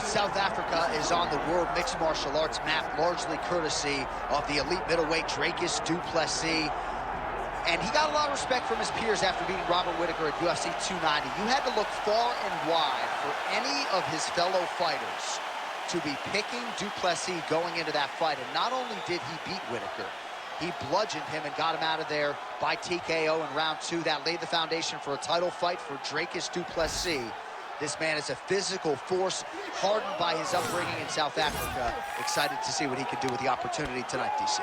South Africa is on the World Mixed Martial Arts map, largely courtesy of the elite middleweight Dricus du Plessis. And he got a lot of respect from his peers after beating Robert Whittaker at UFC 290. You had to look far and wide for any of his fellow fighters to be picking du Plessis going into that fight. And not only did he beat Whittaker, he bludgeoned him and got him out of there by TKO in round 2. That laid the foundation for a title fight for Dricus du Plessis. This man is a physical force, hardened by his upbringing in South Africa. Excited to see what he can do with the opportunity tonight, DC.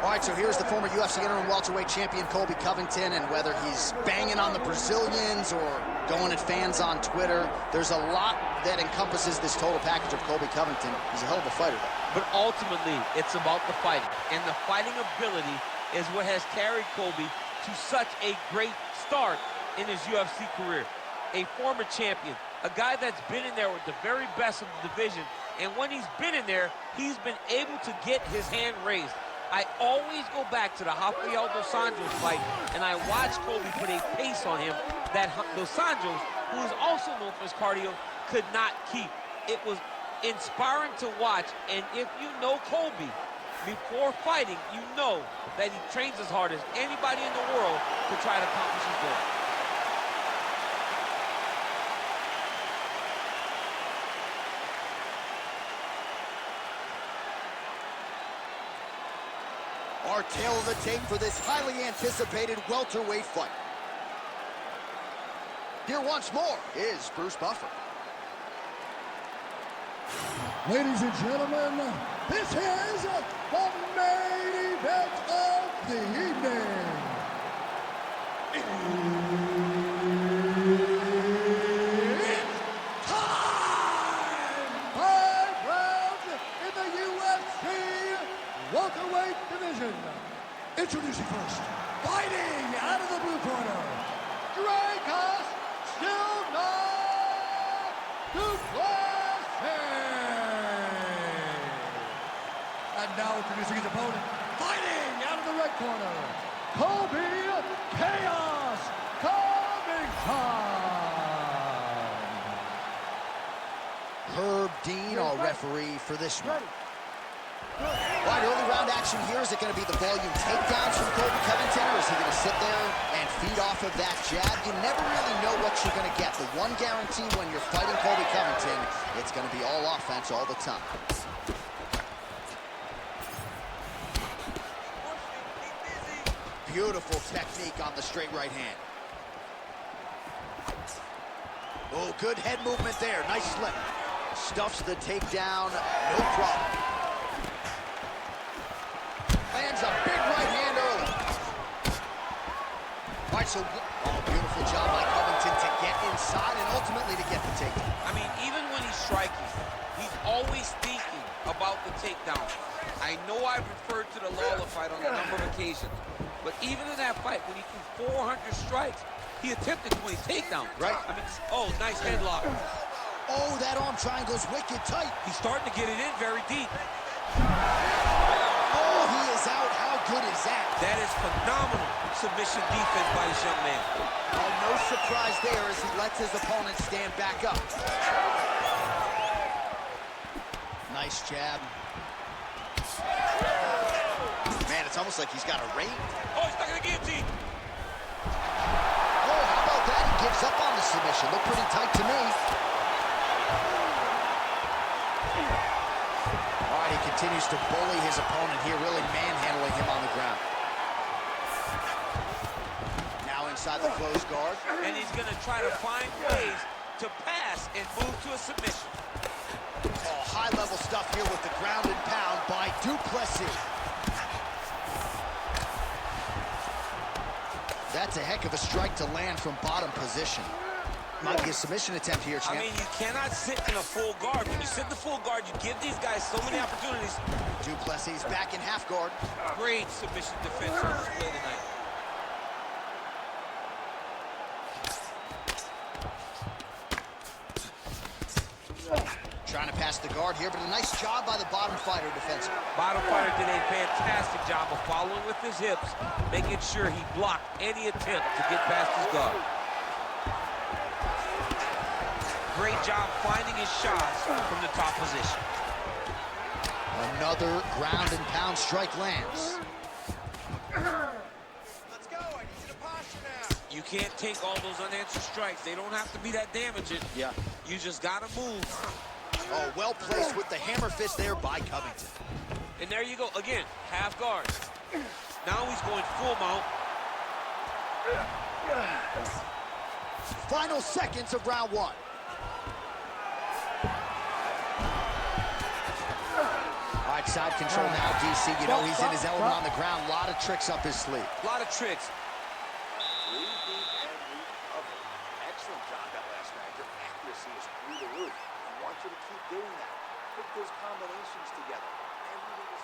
All right, so here's the former UFC interim welterweight champion, Colby Covington, and whether he's banging on the Brazilians or going at fans on Twitter, there's a lot that encompasses this total package of Colby Covington. He's a hell of a fighter, though. But ultimately, it's about the fighting, and the fighting ability is what has carried Colby to such a great start in his UFC career. A former champion, a guy that's been in there with the very best of the division, and when he's been in there, he's been able to get his hand raised. I always go back to the Rafael dos Anjos fight, and I watched Colby put a pace on him that dos Anjos, who is also known for his cardio, could not keep. It was inspiring to watch, and if you know Colby before fighting, you know that he trains as hard as anybody in the world to try to accomplish his goal. Our tail of the tape for this highly anticipated welterweight fight. Here once more is Bruce Buffer. Ladies and gentlemen, this is the main event of the evening. It's time! 5 rounds in the UFC welterweight division. Introducing first, fighting out of the blue corner, Dricus du Plessis. And now introducing his opponent, fighting out of the red corner, Colby Chaos Covington. Herb Dean, our referee for this one. All right, early round action here. Is it going to be the volume takedowns from Colby Covington, or is he going to sit there and feed off of that jab? You never really know what you're going to get. The one guarantee when you're fighting Colby Covington, it's going to be all offense all the time. Beautiful technique on the straight right hand. Oh, good head movement there. Nice slip. Stuffs the takedown, no problem. Lands a big right hand early. All right, so, beautiful job by Covington to get inside and ultimately to get the takedown. I mean, even when he's striking, he's always thinking about the takedown. I know I've referred to the Lawler fight on a number of occasions, but even in that fight, when he threw 400 strikes, he attempted 20 takedowns. Right. I mean, oh, nice headlock. Oh, that arm triangle's wicked tight. He's starting to get it in very deep. Oh, he is out. How good is that? That is phenomenal submission defense by this young man. Oh, no surprise there as he lets his opponent stand back up. Nice jab. Man, it's almost like he's got a range. Oh, he's stuck in the guillotine. Oh, how about that? He gives up on the submission. Looked pretty tight to me. All right, he continues to bully his opponent here, really manhandling him on the ground. Now inside the closed guard. And he's going to try to find ways to pass and move to a submission. Oh, high-level stuff here with the ground and pound by du Plessis. That's a heck of a strike to land from bottom position. Might be a submission attempt here, champ. I mean, you cannot sit in a full guard. When you sit in the full guard, you give these guys so many opportunities. Du Plessis back in half guard. Great submission defense on display tonight. Trying to pass the guard here, but a nice job by the bottom fighter defensively. Bottom fighter did a fantastic job of following with his hips, making sure he blocked any attempt to get past his guard. Great job finding his shots from the top position. Another ground and pound strike lands. Let's go. I need you to posture now. You can't take all those unanswered strikes. They don't have to be that damaging. Yeah. You just gotta move. Oh, well placed with the hammer fist there by Covington. And there you go. Again, half guard. Now he's going full mount. Final seconds of round one. All right, side control now, DC. You know he's in his element on the ground. A lot of tricks up his sleeve. A lot of tricks. Excellent job that last round. Your accuracy is through the roof. I want you to keep doing that. Put those combinations together. Everything is...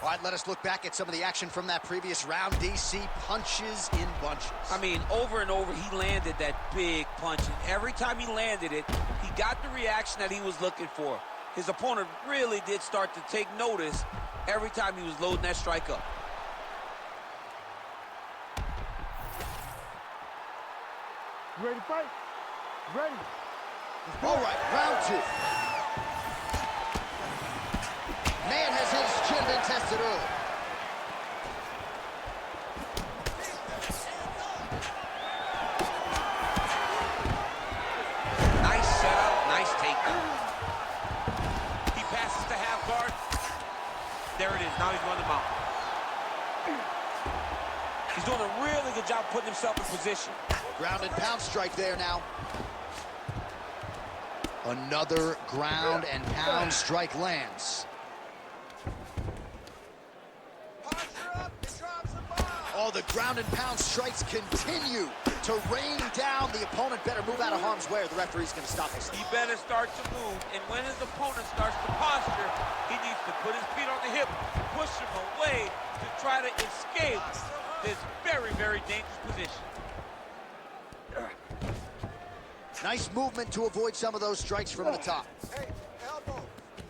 All right, let us look back at some of the action from that previous round. DC punches in bunches. I mean, over and over, he landed that big punch. And every time he landed it, he got the reaction that he was looking for. His opponent really did start to take notice every time he was loading that strike up. You ready to fight? Ready. All right, round two. Man has his chin been tested early. Nice setup, nice takedown. He passes to half guard. There it is, now he's running the mount. He's doing a really good job putting himself in position. Ground and pound strike there now. Another ground and pound strike lands. Oh, the ground and pound strikes continue to rain down. The opponent better move out of harm's way or the referee's going to stop this. He better start to move, and when his opponent starts to posture, he needs to put his feet on the hip, push him away to try to escape this very, very dangerous position. Nice movement to avoid some of those strikes from the top. Hey, elbow.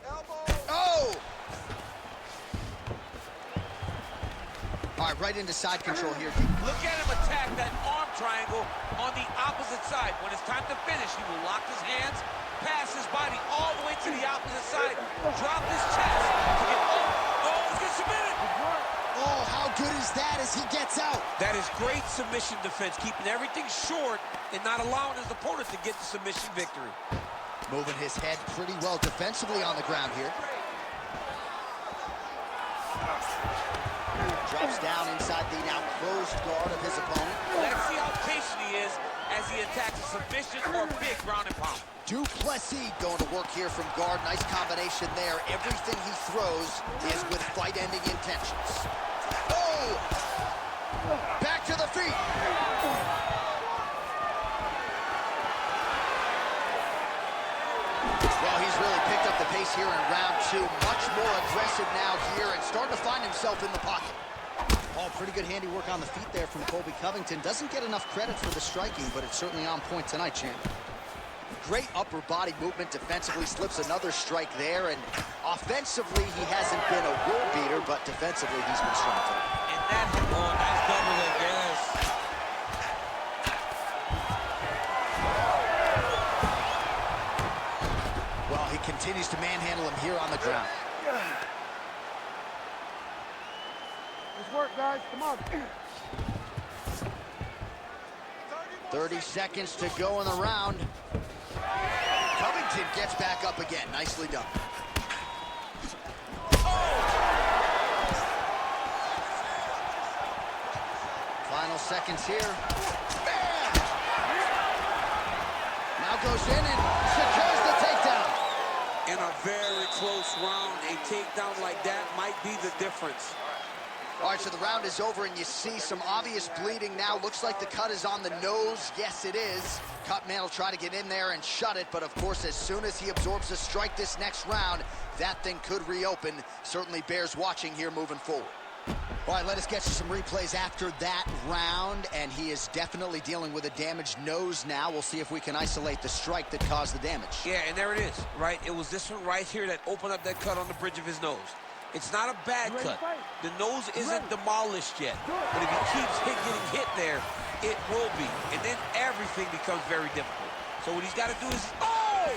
Elbow. Oh! All right, right into side control here. Look at him attack that arm triangle on the opposite side. When it's time to finish, he will lock his hands, pass his body all the way to the opposite side, drop his chest to get, let's get submitted. Oh, how good is that as he gets out? That is great submission defense, keeping everything short and not allowing his opponent to get the submission victory. Moving his head pretty well defensively on the ground here. Drops down inside the now closed guard of his opponent. Let's see how patient he is as he attacks a submission or big ground and pound. Du Plessis going to work here from guard. Nice combination there. Everything he throws is with fight-ending intentions. Oh! Back to the feet. Well, he's really picked up the pace here in round two. Much more aggressive now here and starting to find himself in the pocket. Oh, pretty good handiwork on the feet there from Colby Covington. Doesn't get enough credit for the striking, but it's certainly on point tonight, champ. Great upper body movement defensively, slips another strike there, and offensively, he hasn't been a world beater, but defensively, he's been strong tonight. And that's double leg, yes. Well, he continues to manhandle him here on the ground. Let's work, guys. Come on. 30 seconds to go in the round. Covington gets back up again. Nicely done. Final seconds here. Bam! Now goes in and secures the takedown. In a very close round, a takedown like that might be the difference. All right, so the round is over, and you see some obvious bleeding now. Looks like the cut is on the nose. Yes, it is. Cutman will try to get in there and shut it, but of course, as soon as he absorbs a strike this next round, that thing could reopen. Certainly bears watching here moving forward. All right, let us get you some replays after that round, and he is definitely dealing with a damaged nose now. We'll see if we can isolate the strike that caused the damage. Yeah, and there it is, right? It was this one right here that opened up that cut on the bridge of his nose. It's not a bad cut. The nose isn't demolished yet, but if he keeps getting hit there, it will be, and then everything becomes very difficult. So what he's got to do is, oh!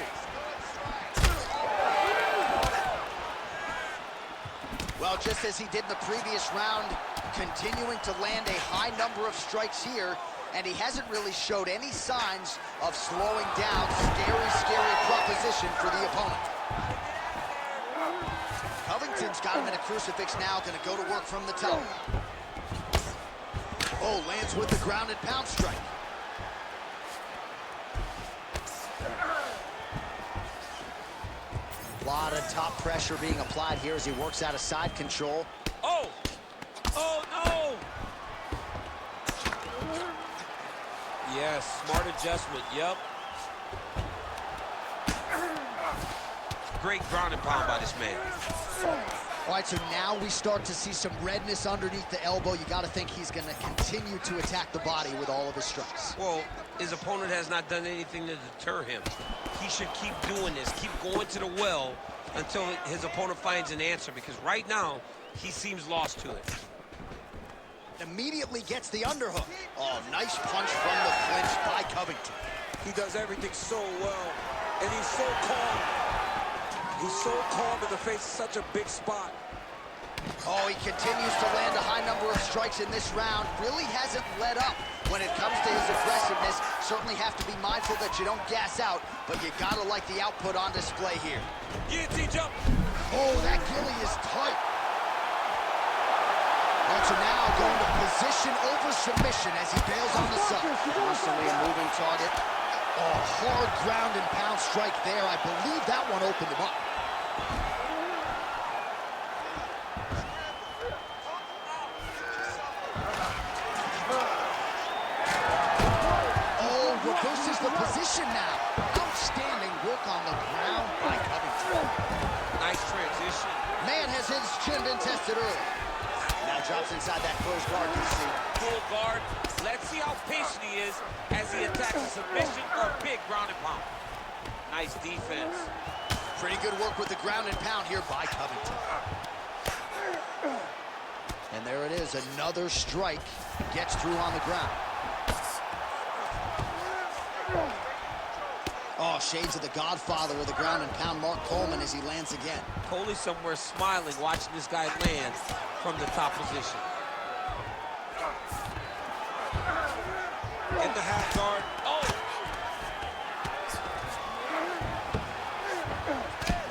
Well, just as he did in the previous round, continuing to land a high number of strikes here, and he hasn't really showed any signs of slowing down. Scary, scary proposition for the opponent. Covington's got him in a crucifix now, gonna go to work from the top. Oh, lands with the ground and pound strike. A lot of top pressure being applied here as he works out of side control. Oh! Oh, no! Yes, smart adjustment, yep. Great ground and pound by this man. All right, so now we start to see some redness underneath the elbow. You got to think he's going to continue to attack the body with all of his strikes. Well, his opponent has not done anything to deter him. He should keep doing this, keep going to the well until his opponent finds an answer, because right now, he seems lost to it. Immediately gets the underhook. Oh, nice punch from the clinch by Covington. He does everything so well, and he's so calm. He's so calm in the face of such a big spot. Oh, he continues to land a high number of strikes in this round. Really hasn't let up when it comes to his aggressiveness. Certainly have to be mindful that you don't gas out, but you gotta like the output on display here. Guillotine jump. Oh, that ghillie is tight. And so now going to position over submission as he bails on the sub. Constantly a moving target. Oh, hard ground and pound strike there. I believe that one opened him up. Oh, reverses the position now. Outstanding work on the ground by Covington. Nice transition. Man has his chin been tested early. Now drops inside that closed guard, you see. Full guard. Let's see how patient he is as he attacks a submission or a big ground and pound. Nice defense. Pretty good work with the ground and pound here by Covington. And there it is, another strike. Gets through on the ground. Oh, shades of the godfather of the ground and pound, Mark Coleman, as he lands again. Colby somewhere smiling, watching this guy land from the top position. In the half guard. Oh!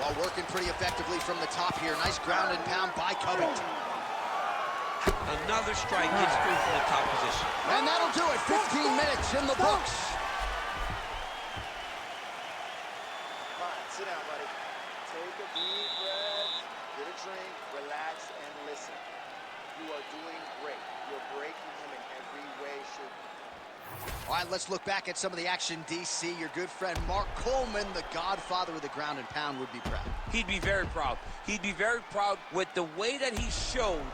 While working pretty effectively from the top here. Nice ground and pound by Covington. Another strike gets through from the top position. And that'll do it. 15 minutes in the books. Come on, sit down, buddy. Take a deep breath, get a drink, relax, and listen. You are doing great. You're breaking him in every way, shape, and form. All right, let's look back at some of the action, DC. Your good friend Mark Coleman, the godfather of the ground and pound, would be proud. He'd be very proud. He'd be very proud with the way that he showed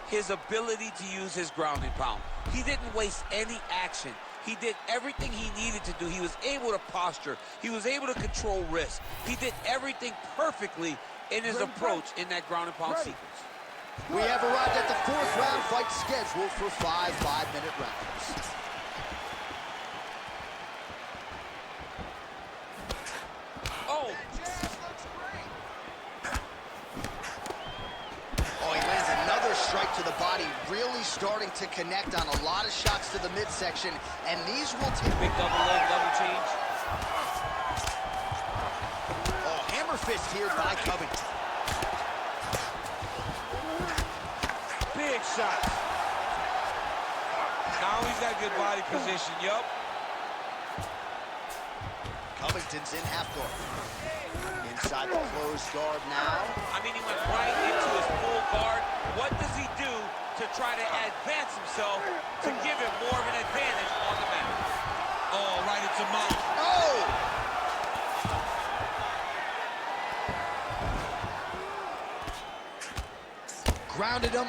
his ability to use his ground and pound. He didn't waste any action. He did everything he needed to do. He was able to posture. He was able to control risk. He did everything perfectly in his approach in that ground and pound sequence. We have arrived at the fourth round fight scheduled for 5 5-minute rounds. Oh! Oh, he lands another strike to the body, really starting to connect on a lot of shots to the midsection, and these will take... Big double leg, double change. Oh, hammer fist here by Covington. Big shot. Now he's got good body position, yup. Covington's in half guard. Inside the closed guard now. I mean, he went right into his full guard. What does he do to try to advance himself to give him more of an advantage on the mat. Oh, right into mount. Oh! Grounded him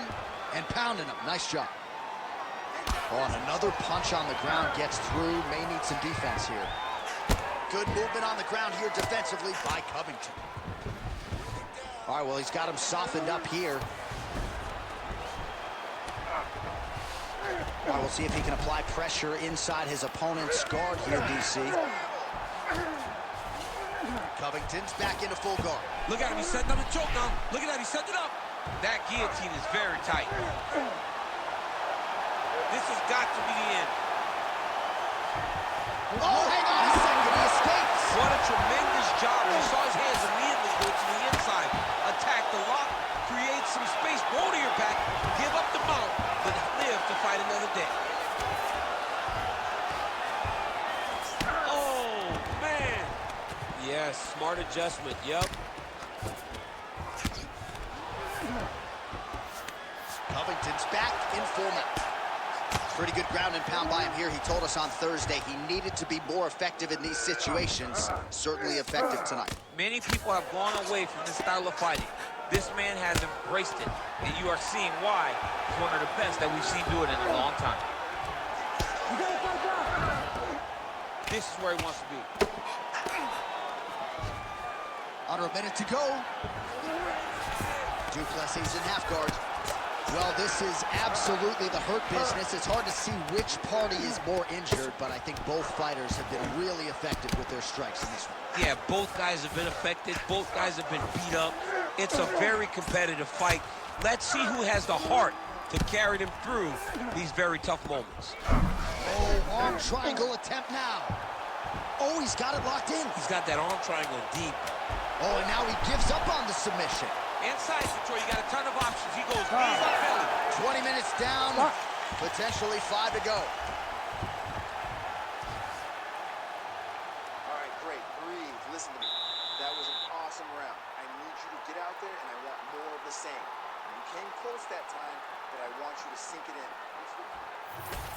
and pounded him. Nice job. Oh, and another punch on the ground gets through. May need some defense here. Good movement on the ground here defensively by Covington. All right, well, he's got him softened up here. All right, we'll see if he can apply pressure inside his opponent's guard here, DC. Covington's back into full guard. Look at him, he's setting up the choke now. Look at that, he's setting it up. That guillotine is very tight. This has got to be the end. Oh, hang on a second, he escapes. What a tremendous job. You saw his hands immediately go to the inside. Attack the lock, create some space, roll to your back, give up the mount, but live to fight another day. Oh, man. Yes, smart adjustment, yep. Covington's back in full mount. Pretty good ground and pound by him here. He told us on Thursday he needed to be more effective in these situations. Certainly effective tonight. Many people have gone away from this style of fighting. This man has embraced it, and you are seeing why he's one of the best that we've seen do it in a long time. This is where he wants to be. Under a minute to go. Plessis in half guard. Well, this is absolutely the hurt business. It's hard to see which party is more injured, but I think both fighters have been really effective with their strikes in this one. Yeah, both guys have been affected. Both guys have been beat up. It's a very competitive fight. Let's see who has the heart to carry them through these very tough moments. Oh, arm triangle attempt now. Oh, he's got it locked in. He's got that arm triangle deep. Oh, and now he gives up on the submission. Inside control, you got a ton of options. He goes knees up belly. 20 minutes down, potentially 5 to go. All right, great. Breathe. Listen to me. That was an awesome round. I need you to get out there, and I want more of the same. You came close that time, but I want you to sink it in.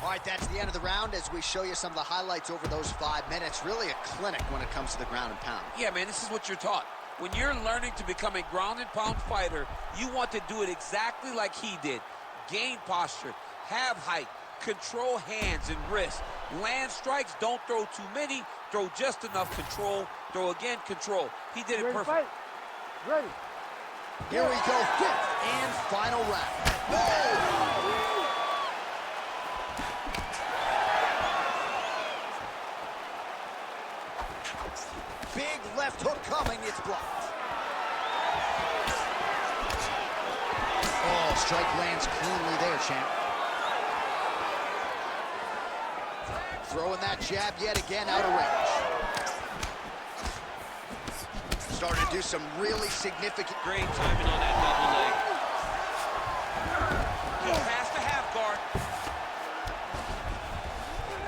All right, that's the end of the round as we show you some of the highlights over those 5 minutes. Really a clinic when it comes to the ground and pound. Yeah, man, this is what you're taught. When you're learning to become a ground and pound fighter, you want to do it exactly like he did. Gain posture, have height, control hands and wrists. Land strikes, don't throw too many, throw just enough, control, throw again, control. He did it perfect. Ready. Here we go, 5th and final round. Whoa! Big left hook coming, it's blocked. Oh, strike lands cleanly there, champ. Throwing that jab yet again out of range. Starting to do some really significant... Great timing on that double leg. He's past the half guard.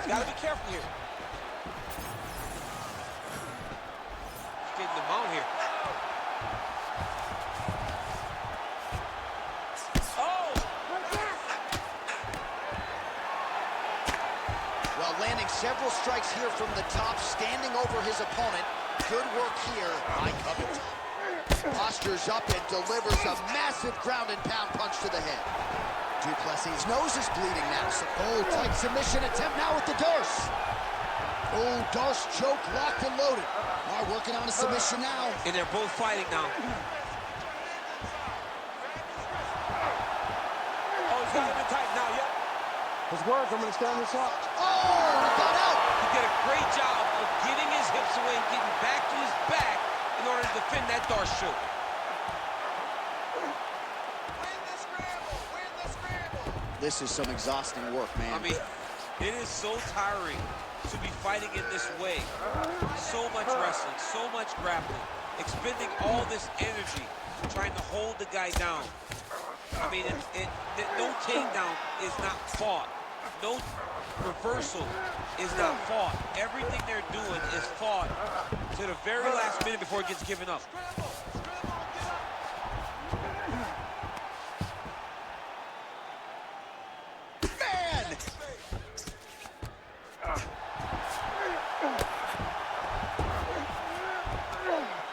He's got to be careful here. Getting the mount here. Oh! Well, landing several strikes here from the top, standing over his opponent. Good work here by Covington. Postures up and delivers a massive ground and pound punch to the head. Plessis' nose is bleeding now. Oh, tight submission attempt now with the Darce. Oh, Darce choke locked and loaded. All right, working on a submission now. And they're both fighting now. Oh, he's got him in tight now, yep. His work, I'm going to stand this up. Oh, he got out. He did a great job of getting his hips away and getting back to his back in order to defend that Darce choke. This is some exhausting work, man. I mean, it is so tiring to be fighting in this way. So much wrestling, so much grappling, expending all this energy trying to hold the guy down. I mean, no takedown is not fought. No reversal is not fought. Everything they're doing is fought to the very last minute before it gets given up.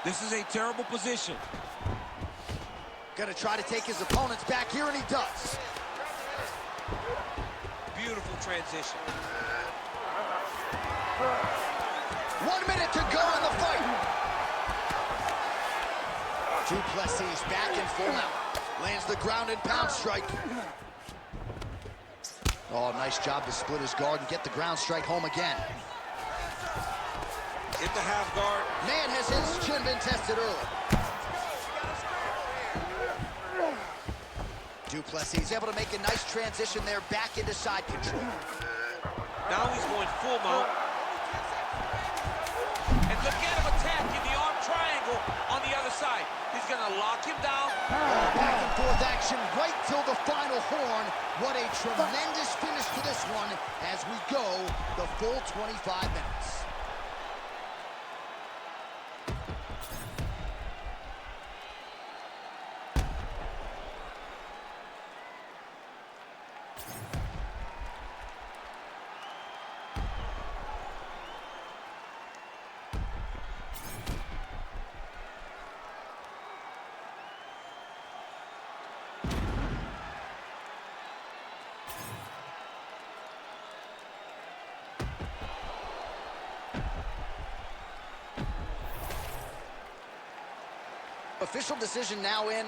This is a terrible position. Gonna try to take his opponents back here, and he does. Beautiful transition. 1 minute to go in the fight. Du Plessis back in full out. Lands the ground and pound strike. Oh, nice job to split his guard and get the ground strike home again. In the half guard. Man, has his chin been tested early. Du Plessis able to make a nice transition there back into side control. Now he's going full mount. And look at him attacking the arm triangle on the other side. He's going to lock him down. Back and forth action right till the final horn. What a tremendous finish to this one as we go the full 25 minutes. Official decision now in.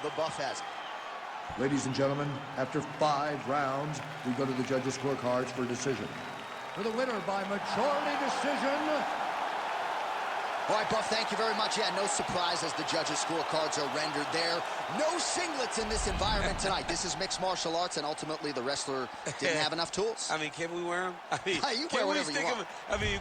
The buff has it. Ladies and gentlemen, after 5 rounds, we go to the judges' scorecards for decision. For the winner by majority decision. All right, Buff, thank you very much. Yeah, no surprise as the judges' scorecards are rendered there. No singlets in this environment tonight. This is mixed martial arts, and ultimately the wrestler didn't have enough tools. I mean, can we wear them? I mean, you wear whatever you want.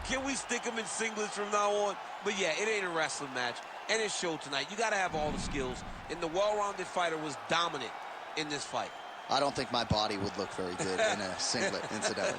Can we stick them in singlets from now on? But yeah, it ain't a wrestling match, and it showed tonight. You got to have all the skills, and the well-rounded fighter was dominant in this fight. I don't think my body would look very good in a singlet, incidentally.